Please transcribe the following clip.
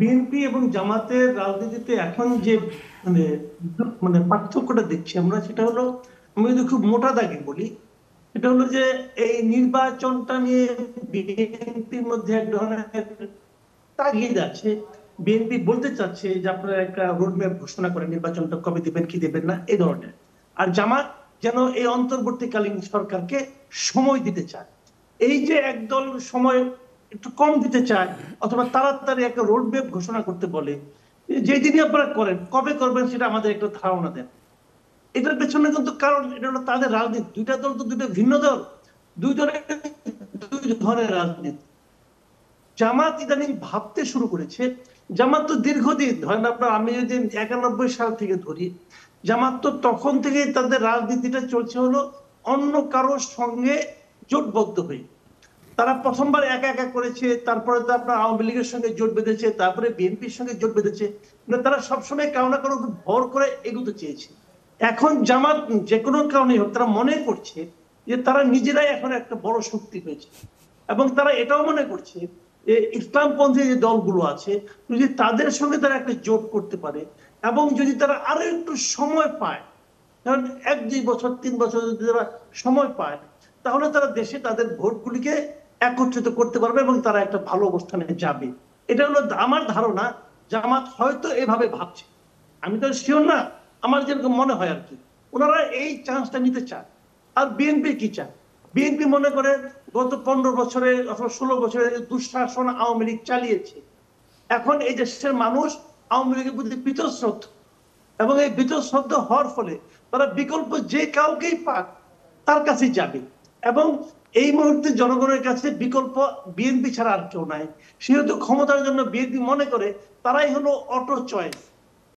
BNP এবং জামাতের রাজনীতিতে এখন যে মানে মানে পার্থক্যটা দেখছি আমরা, সেটা হলো, আমি যদি খুব মোটা দাগে বলি, সেটা হলো যে এই নির্বাচনটা নিয়ে বিএনপির মধ্যে এক ধরনের তাগিদ আছে। বিএনপি বলতে চাচ্ছে যে আপনারা একটা রোডম্যাপ ঘোষণা করেন, নির্বাচনটা কবে দিবেন কি দিবেন না, এই ধরনের। আর জামাত যেন এই অন্তর্বর্তীকালীন সরকারকে সময় দিতে চায়। এই যে একদল সময় একটু কম দিতে চায় অথবা তাড়াতাড়ি একটা রোডম্যাপ ঘোষণা করতে বলে, যেদিনই আপনারা করেন কবে করবেন সেটা আমাদের একটা ধারণা দেন। এটার পেছনে কিন্তু কারণ এটা হলো তাদের রাজনীতি। দুইটা দল তো দুটো ভিন্ন দল, দুই দলের দুই ধরনের রাজনীতি। জামাত ইদানিং ভাবতে শুরু করেছে, জামাত তো দীর্ঘদিন ধরেন আপনার, আমি যদি 91 সাল থেকে ধরি, জামাত তো তখন থেকে তাদের রাজনীতিটা চলছে হলো অন্য কারোর সঙ্গে জোটবদ্ধ হয়ে। তারা প্রথমবার একা একা করেছে, তারপরে তো আপনার আওয়ামী লীগের সঙ্গে জোট বেঁধেছে, তারপরে বিএনপির সঙ্গে জোট বেঁধেছে। মানে তারা সবসময় কারো না কারো ভর করে এগোতে চেয়েছে। এখন জামাত যে কোনো কারণে হোক, তারা মনে করছে যে তারা নিজেরাই এখন একটা বড় শক্তি হয়েছে। এবং তারা এটাও মনে করছে যে ইসলামপন্থী যে দলগুলো আছে, যদি তাদের সঙ্গে তারা একটা জোট করতে পারে এবং যদি তারা আরো একটু সময় পায়, কারণ 1-2 বছর 3 বছর যদি তারা সময় পায়, তাহলে তারা দেশে তাদের ভোটগুলিকে একত্রিত করতে পারবে এবং তারা একটা ভালো অবস্থানে যাবে। এটা হলো আমার ধারণা। জামাত হয়তো এভাবে ভাবছে, আমি তো শিওর না, আমার যেরকম মনে হয় আর কি, ওনারা এই চান্সটা নিতে চায়। আর বিএনপি কি চায়? বিএনপি মনে করে গত 15 বছরে অথবা 16 বছরে দুঃশাসন আওয়ামী লীগ চালিয়েছে, এখন এই দেশের মানুষ আওয়ামী লীগের প্রতি বীতশ্রদ্ধ, এবং এই বীতশ্রদ্ধ হওয়ার ফলে তারা বিকল্প যে কাউকেই পাক তার কাছে যাবে। এবং এই মুহূর্তে জনগণের কাছে বিকল্প বিএনপি ছাড়া আর কেউ নাই। সেহেতু ক্ষমতার জন্য বিএনপি মনে করে তারাই হলো অটো চয়েস।